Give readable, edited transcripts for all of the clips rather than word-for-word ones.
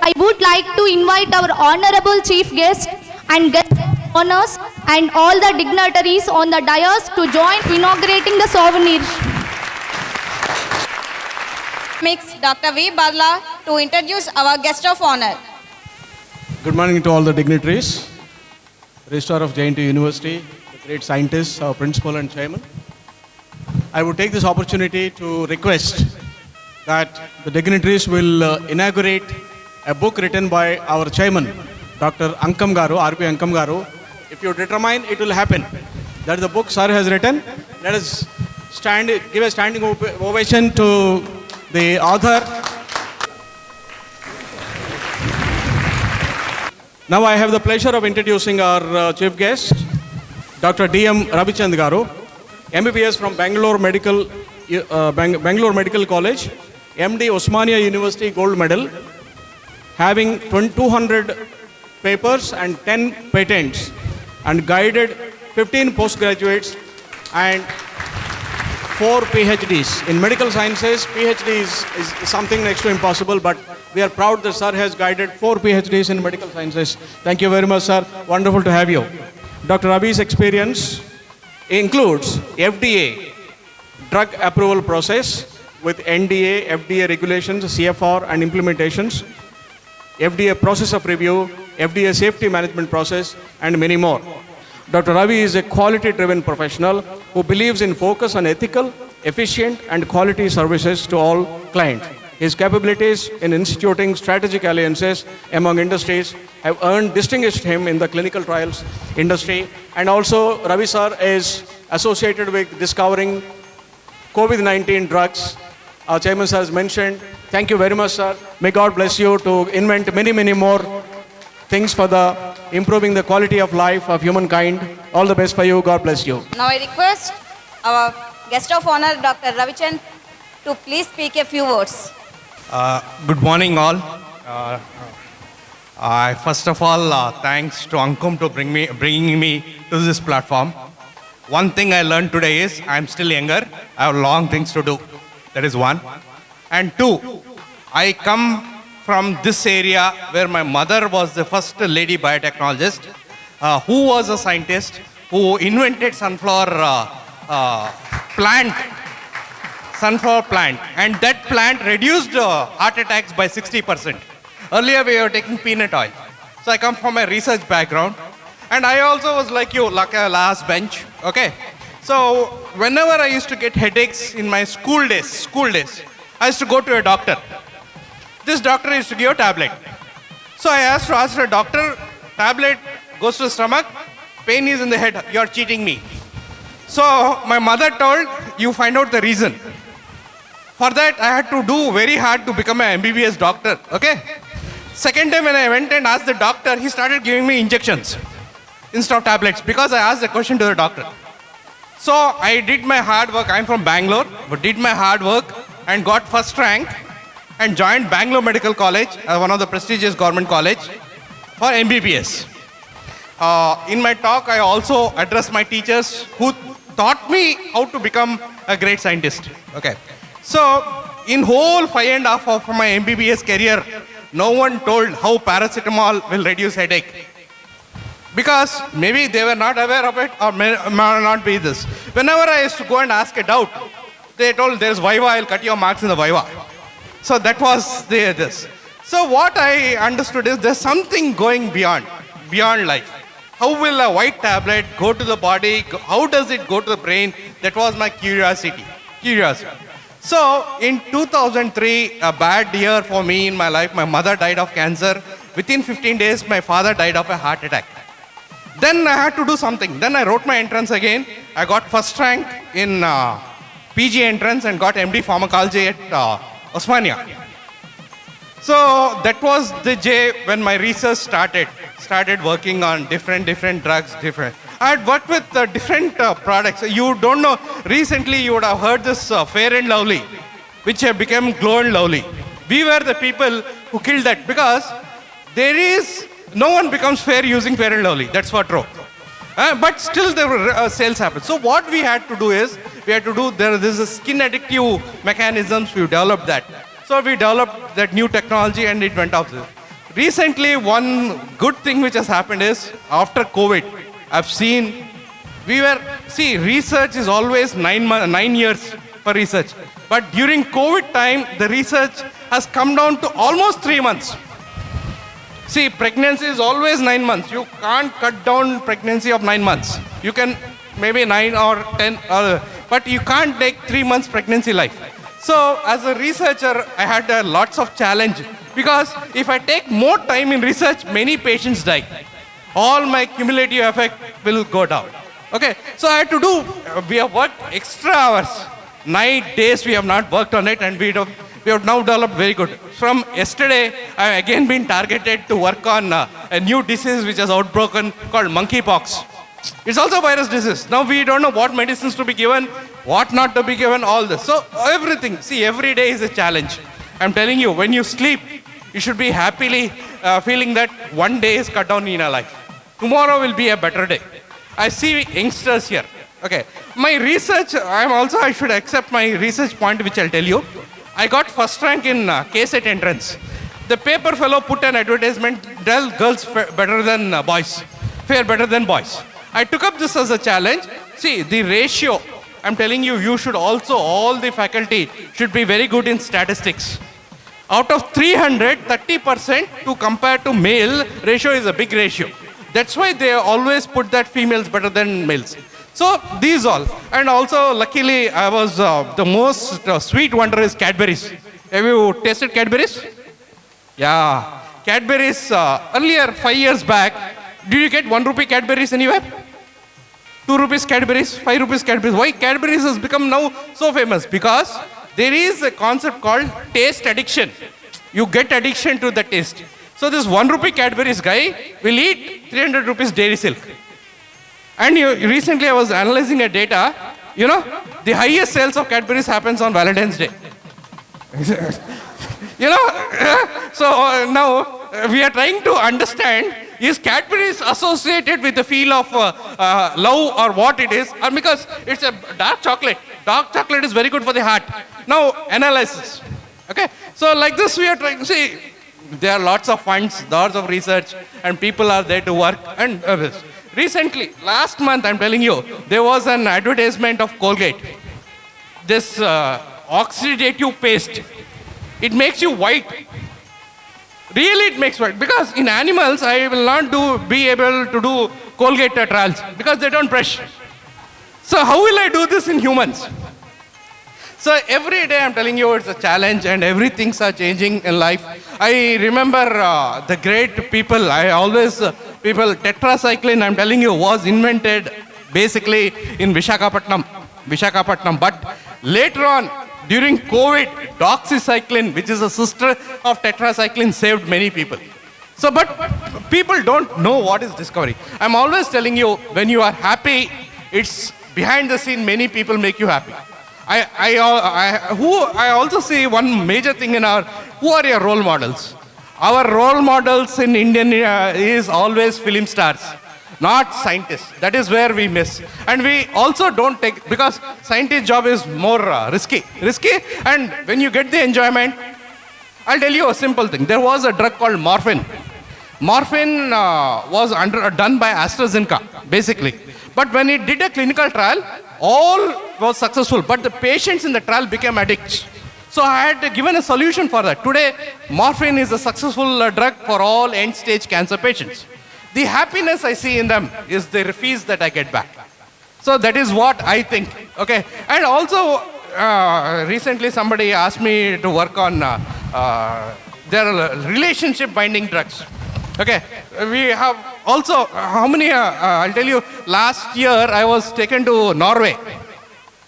I would like to invite our honorable chief guest and guest honors and all the dignitaries on the dais to join inaugurating the souvenir. Mix Dr. V. Barla to introduce our guest of honor. Good morning to all the dignitaries, Registrar of JNT University, the great scientists, our principal and chairman. I would take this opportunity to request that the dignitaries will inaugurate a book written by our chairman, Dr. Ankam Garu, R.P. Ankam Garu. If you determine, it will happen. That is the book sir has written. Let us give a standing ovation to the author. Now I have the pleasure of introducing our chief guest, Dr. D.M. Ramachandrapuram, MBBS from Bangalore Medical College, MD Osmania University Gold Medal, having 200 papers and 10 patents, and guided 15 postgraduates and 4 PhDs. In medical sciences, PhD is something next to impossible, but we are proud that sir has guided 4 PhDs in medical sciences. Thank you very much, sir. Wonderful to have you. Dr. Ravi's experience includes FDA, drug approval process with NDA, FDA regulations, CFR and implementations, FDA process of review, FDA safety management process, and many more. Dr. Ravi is a quality-driven professional who believes in focus on ethical, efficient, and quality services to all clients. His capabilities in instituting strategic alliances among industries have earned distinguished him in the clinical trials industry. And also, Ravi sir is associated with discovering COVID-19 drugs. Our chairman sir has mentioned. Thank you very much, sir. May God bless you to invent many, many more things for the improving the quality of life of humankind. All the best for you. God bless you. Now I request our guest of honor, Dr. Ravichan, to please speak a few words. Good morning, all. First of all, thanks to Ankum to bringing me to this platform. One thing I learned today is I'm still younger. I have long things to do. That is one. And two, I come from this area where my mother was the first lady biotechnologist who was a scientist who invented sunflower plant, and that plant reduced heart attacks by 60%. Earlier we were taking peanut oil. So I come from a research background, and I also was like you, like a last bench, okay? So whenever I used to get headaches in my school days, I used to go to a doctor. This doctor used to give a tablet. So I asked a doctor, tablet goes to the stomach, pain is in the head, you're cheating me. So my mother told, you find out the reason. For that, I had to do very hard to become an MBBS doctor, okay? Second time when I went and asked the doctor, he started giving me injections instead of tablets because I asked the question to the doctor. So I did my hard work. I'm from Bangalore, but did my hard work and got first rank and joined Bangalore Medical College, one of the prestigious government college, for MBBS. In my talk, I also addressed my teachers who taught me how to become a great scientist. Okay. So in whole 5.5 of my MBBS career, no one told how paracetamol will reduce headache. Because maybe they were not aware of it or may not be this. Whenever I used to go and ask a doubt, they told there's Viva, I'll cut your marks in the Viva. So that was this. So what I understood is there's something going beyond life. How will a white tablet go to the body? How does it go to the brain? That was my curiosity. So in 2003, a bad year for me in my life, my mother died of cancer. Within 15 days, my father died of a heart attack. Then I had to do something. Then I wrote my entrance again. I got first rank in PG entrance and got MD pharmacology at Osmania. So that was the day when my research started working on different drugs, I had worked with different products. You don't know, recently you would have heard this Fair and Lovely, which have become Glow and Lovely. We were the people who killed that because no one becomes fair using Fair and Lovely, that's for true. But still the sales happen. So what we had to do is, there is a skin addictive mechanisms, we developed that. So we developed that new technology and it went off. Recently, one good thing which has happened is after COVID, I've seen research is always 9 years for research. But during COVID time, the research has come down to almost 3 months. See, pregnancy is always 9 months. You can't cut down pregnancy of 9 months. You can maybe 9 or 10, but you can't take 3 months pregnancy life. So as a researcher, I had lots of challenge because if I take more time in research, many patients die. All my cumulative effect will go down. Okay, so I had to do, we have worked extra hours. Night, days, we have not worked on it, and we have now developed very good. From yesterday, I have again been targeted to work on a new disease which has outbroken called monkeypox. It's also a virus disease. Now we don't know what medicines to be given, what not to be given, all this. So everything, see, every day is a challenge. I'm telling you, when you sleep, you should be happily feeling that one day is cut down in your life. Tomorrow will be a better day. I see youngsters here. Okay, my research, I should accept my research point which I'll tell you. I got first rank in KSET entrance. The paper fellow put an advertisement, tell girls fare better than boys. I took up this as a challenge. See, the ratio, I'm telling you, you should also, all the faculty should be very good in statistics. Out of 300, 30% to compare to male ratio is a big ratio. That's why they always put that females better than males. So these all. And also, luckily, I was the most sweet wonder is Cadbury's. Have you tasted Cadbury's? Yeah. Cadbury's, earlier, 5 years back, did you get 1 rupee Cadbury's anywhere? 2 rupees Cadbury's, 5 rupees Cadbury's. Why Cadbury's has become now so famous? Because there is a concept called taste addiction. You get addiction to the taste. So this 1 rupee Cadbury's guy will eat 300 rupees dairy silk. And recently I was analyzing a data, the highest sales of Cadbury's happens on Valentine's Day. So now we are trying to understand, is Cadbury's associated with the feel of love or what it is? Or because it's a dark chocolate. Dark chocolate is very good for the heart. Now analysis. Okay, so like this we are trying to see, there are lots of funds, lots of research, and people are there to work. And recently, last month, I'm telling you, there was an advertisement of Colgate. This oxidative paste, it makes you white. Really, it makes white. Because in animals, I will not be able to do Colgate trials because they don't brush. So how will I do this in humans? So every day I'm telling you it's a challenge and everything's are changing in life. I remember the great people, tetracycline, I'm telling you, was invented basically in Visakhapatnam. But later on, during COVID, doxycycline, which is a sister of tetracycline, saved many people. So, but people don't know what is discovery. I'm always telling you, when you are happy, it's behind the scene, many people make you happy. I also see one major thing who are your role models? Our role models in Indian is always film stars, not scientists. That is where we miss. And we also don't take, because scientist job is more risky, and when you get the enjoyment, I'll tell you a simple thing. There was a drug called morphine. Morphine was done by AstraZeneca, basically. But when it did a clinical trial, all was successful, but the patients in the trial became addicts. So I had given a solution for that. Today, morphine is a successful drug for all end-stage cancer patients. The happiness I see in them is the fees that I get back. So that is what I think. Okay, and also recently somebody asked me to work on their relationship-binding drugs. Okay, we have also, how many, I'll tell you, last year I was taken to Norway.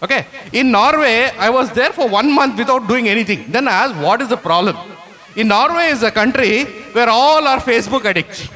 Okay, in Norway, I was there for 1 month without doing anything. Then I asked, what is the problem? In Norway is a country where all are Facebook addicts.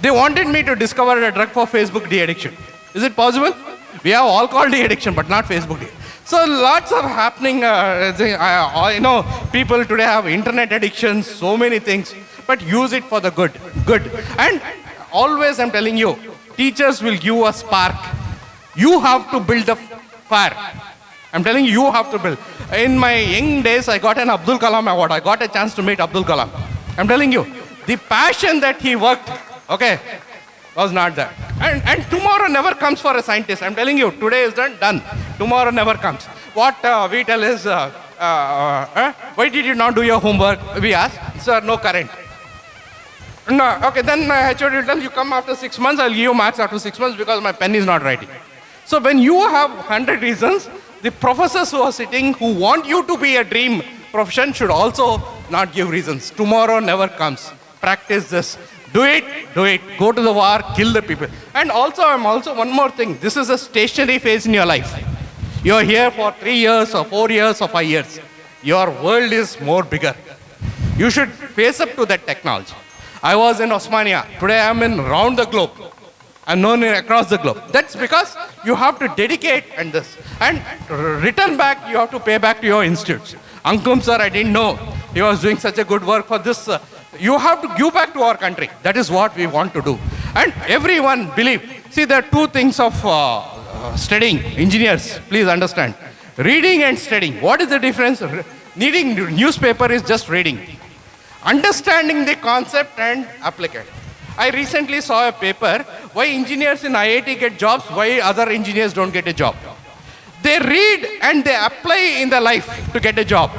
They wanted me to discover a drug for Facebook de-addiction. Is it possible? We have all called de-addiction, but not Facebook de. So lots of happening, people today have internet addictions, so many things, but use it for the good. And always I'm telling you, teachers will give a spark. You have to build the fire. I'm telling you, you have to build. In my young days, I got an Abdul Kalam award. I got a chance to meet Abdul Kalam. I'm telling you, the passion that he worked, okay, was not there. And tomorrow never comes for a scientist. I'm telling you, today is done. Tomorrow never comes. What we tell is, why did you not do your homework? We ask, sir, no current. No, okay, then my HOD will tell you, come after 6 months, I'll give you marks after 6 months because my pen is not writing. So when you have 100 reasons, the professors who are sitting, who want you to be a dream profession, should also not give reasons. Tomorrow never comes. Practice this. Do it. Go to the war, kill the people. And also, one more thing. This is a stationary phase in your life. You're here for 3 years or 4 years or 5 years. Your world is more bigger. You should face up to that technology. I was in Osmania. Today I'm in around the globe. I'm known across the globe. That's because you have to dedicate and this. And return back, you have to pay back to your institutes. Ankum sir, I didn't know he was doing such a good work for this. You have to give back to our country. That is what we want to do. And everyone believe. See, there are two things of studying. Engineers, please understand. Reading and studying. What is the difference? Reading newspaper is just reading. Understanding the concept and applying. I recently saw a paper, why engineers in IIT get jobs, why other engineers don't get a job. They read and they apply in their life to get a job.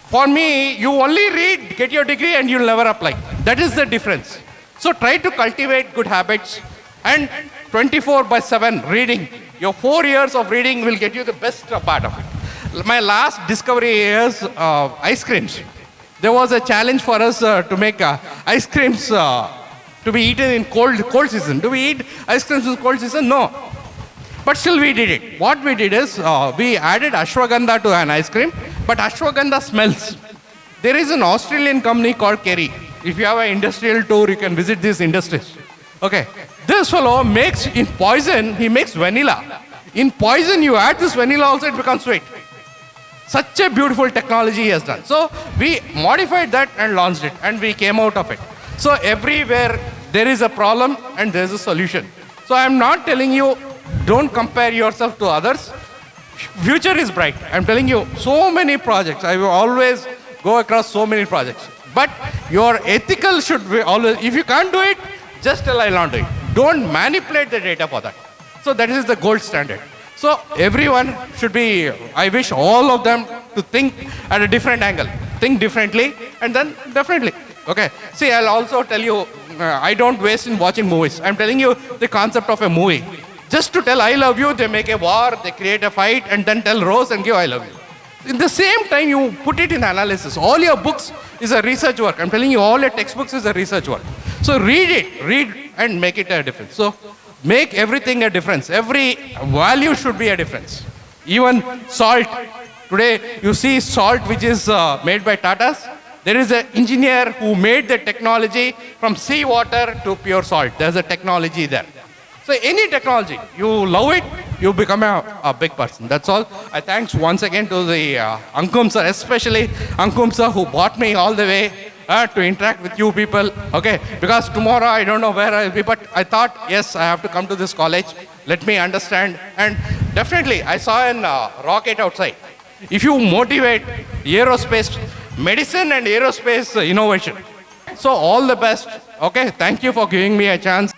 For me, you only read, get your degree and you'll never apply. That is the difference. So try to cultivate good habits and 24/7 reading. Your 4 years of reading will get you the best part of it. My last discovery is ice creams. There was a challenge for us to make ice creams to be eaten in cold season. Do we eat ice creams in cold season? No. But still we did it. What we did is we added ashwagandha to an ice cream, but ashwagandha smells. There is an Australian company called Kerry. If you have an industrial tour, you can visit these industries. Okay. This fellow makes, in poison, he makes vanilla. In poison, you add this vanilla also, it becomes sweet. Such a beautiful technology he has done. So we modified that and launched it, and we came out of it. So everywhere there is a problem and there is a solution. So I'm not telling you, don't compare yourself to others. Future is bright. I'm telling you, so many projects. I will always go across so many projects. But your ethical should be always, if you can't do it, just tell I'll not do it. Don't manipulate the data for that. So that is the gold standard. So everyone should be, I wish all of them to think at a different angle. Think differently and then definitely. Okay. See, I'll also tell you, I don't waste in watching movies. I'm telling you the concept of a movie. Just to tell I love you, they make a war, they create a fight and then tell Rose and give I love you. In the same time, you put it in analysis. All your books is a research work. I'm telling you, all your textbooks is a research work. So read and make it a difference. So make everything a difference. Every value should be a difference. Even salt. Today, you see salt which is made by Tatas. There is an engineer who made the technology from seawater to pure salt. There's a technology there. So any technology, you love it, you become a big person. That's all. I thanks once again to the Ankum sir, especially Ankum sir who brought me all the way to interact with you people. Okay, because tomorrow I don't know where I'll be, but I thought, yes, I have to come to this college. Let me understand. And definitely, I saw a rocket outside. If you motivate aerospace, medicine and aerospace innovation. So all the best. Okay, thank you for giving me a chance.